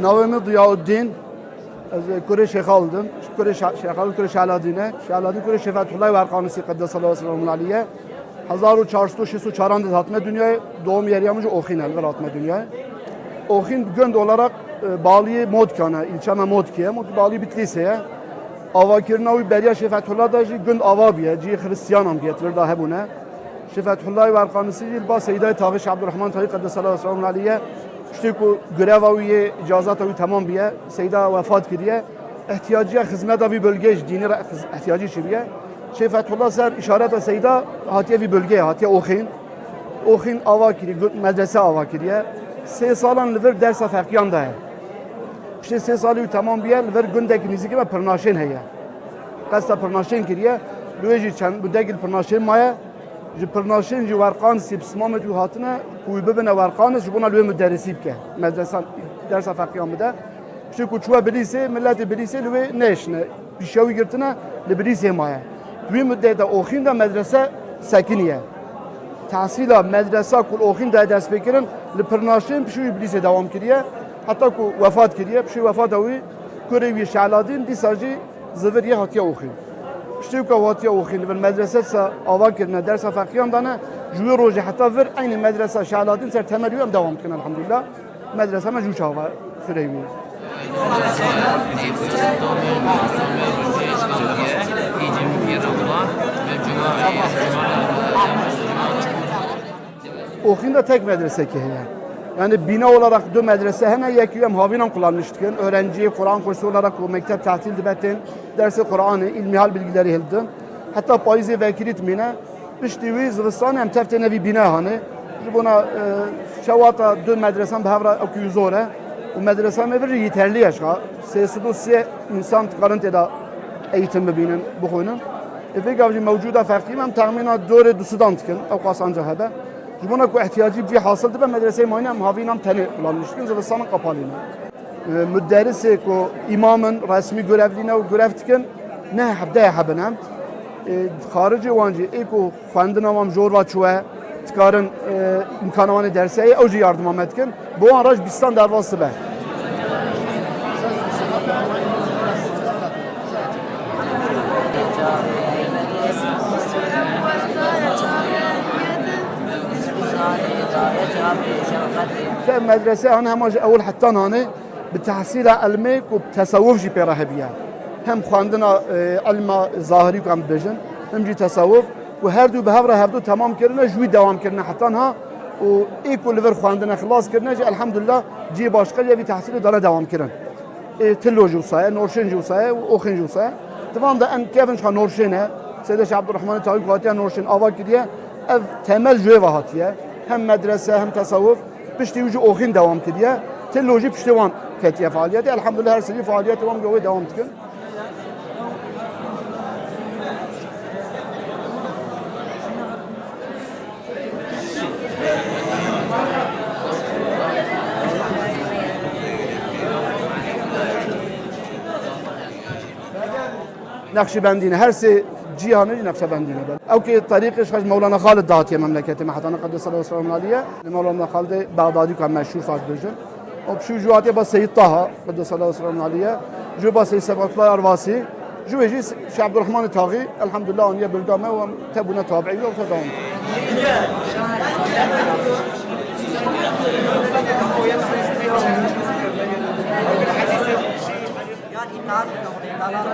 Navemi Diyaüddin, Kure Şeyh aldım. Kure Şeyh aldım, Kure Şehladine. Şehladine Kure Şeyh Fethullah ve Erkanisi Kaddesallahu aleyhi ve aliye. 1400 hatme dünyaya doğum yeri yapmış Ohin elver hatme dünyaya. Ohin gönd olarak bağlıyı Modkan'a, ilçeme Modki'ye, bağlıyı Bitlis'e. Avakirnavi beriya Şeyh Fethullah da gönd avabiye, Hristiyanam getiriyor da hebune. Şeyh Fethullah ve Erkanisi ilba Seyyid-i Tağiş Abdurrahman Tağiş Kaddesallahu aleyhi ve aliye. İşte ku görev icazat avi tamam biye, Seyyid'a vefat kiriye, ihtiyacıya hizmet avi bölge, dini ihtiyacı çibiye. Şeyh Fethullah ser işaret Seyyid'a hatiye bir bölge, hatiye Ohin ava kiri, medrese ava kiriye. 3 salan liver dersa fekiyan da. İşte 3 salı tamam biye, liver gündeki niziki ve pırnaşen heye. Kasta pırnaşen kiriye, lüveci çend, bu degil pırnaşen maya, Pırnaşen ji varkan sipsmamet û hatine ku bibine varkanız ji bona lê müderrisî bike medresa dersa feqiyan bide işte ku çuwa bilîsê milletê bilîsê li wê neşine pîşewî girtine li bilîsê maye wê müddete oxîn de medrese sekiniye tahsîla medresa ku oxîn de dest pê kirin li Pırnaşen pişû bilîsê dewam kiriye heta ku vefat kiriye pişû vefata wî kurê wî Şehladîn dîsa jî ziviriye hatiye oxîn İşte kavatiye oxin ve medrese ava kirne dersa fakiyan dana jüve roji hatta ver aynı medrese Şehladin ser temeli hem devam etkin elhamdülillah medrese me juç hava süreyi. Oxin de tek medrese ki yani bina olarak dö medrese hene yekiyem havinan kullanmıştık. Öğrenciye Kur'an kursu olarak o mektep tahtil dibetin dersi Kur'an'ı, ilmihal bilgileri hildim. Hatta payızı vekilit mine. Piştivi zıvıstan hem teftene bir bina hani. Buna şevata dö medresen behavra okuyuz zore. O medresen mevri yeterli yaşa. Sesi dosya insan tıkarıntı eğitim bibinin bu konunun. Ve gavcı mevcuda farkıyım hem tahminat döre dusudan tıkın. Avkasanca hebe. Buna ku ihtiyacı bir hasıldı ve medreseyi mayna muhavinam tani kullanmıştım. Zıvıssanın kapalıyım. Müderrisi ku imamın resmi görevliğine görev tıkın. Ne habde habinem. Harici vancı eko fandinavam jorva çuve tıkarın imkanıvanı derseye ocu yardım etkin. Bu araç bistan dervası be. في مدرسة أنا هم أول حتى أنا بتحصيل علمي وبتصوف جي برهبية هم خواندنا علم ظاهري وكم بيجن هم جي تصوف وهردو بهبره هردو تمام كرنا جوي دوام كرنا حتى أنها وإيكو ليفر خواندنا خلاص كرنا جي الحمد لله جي باشقية بتحصيل دارا دوام كرن تلو جوسايا نورشين جوسايا وأخين جوسايا طبعا ده أن كيفن شان نورشينه سيدش عبد الرحمن تاوي قاتيا نورشين أوا كريه ev temel jüve vahatiye hem medrese hem tasavvuf pişti ucu ohin devam kediye telloji pişti van ketiye faaliyeti elhamdülillah her sene faaliyet devam etkin. Nakşibendine her şey cihanı Nakşibendine. Okey tarikış kaç Mevlana Halid dağıtıyor memleketi Mahatana Kaddesallahu aleyhi ve aliye. Mevlana Halid Bağdadi kan meşhur farz bölüm. O şu juatiye bas Seyyid Taha Kaddesallahu aleyhi ve aliye. Ju bas Seyyid Sabaklar Arvasi. Ju veci Şeyh Abdurrahman Taği. Elhamdülillah oniye bölgame ve tebuna tabi'i ve tadavun. Yani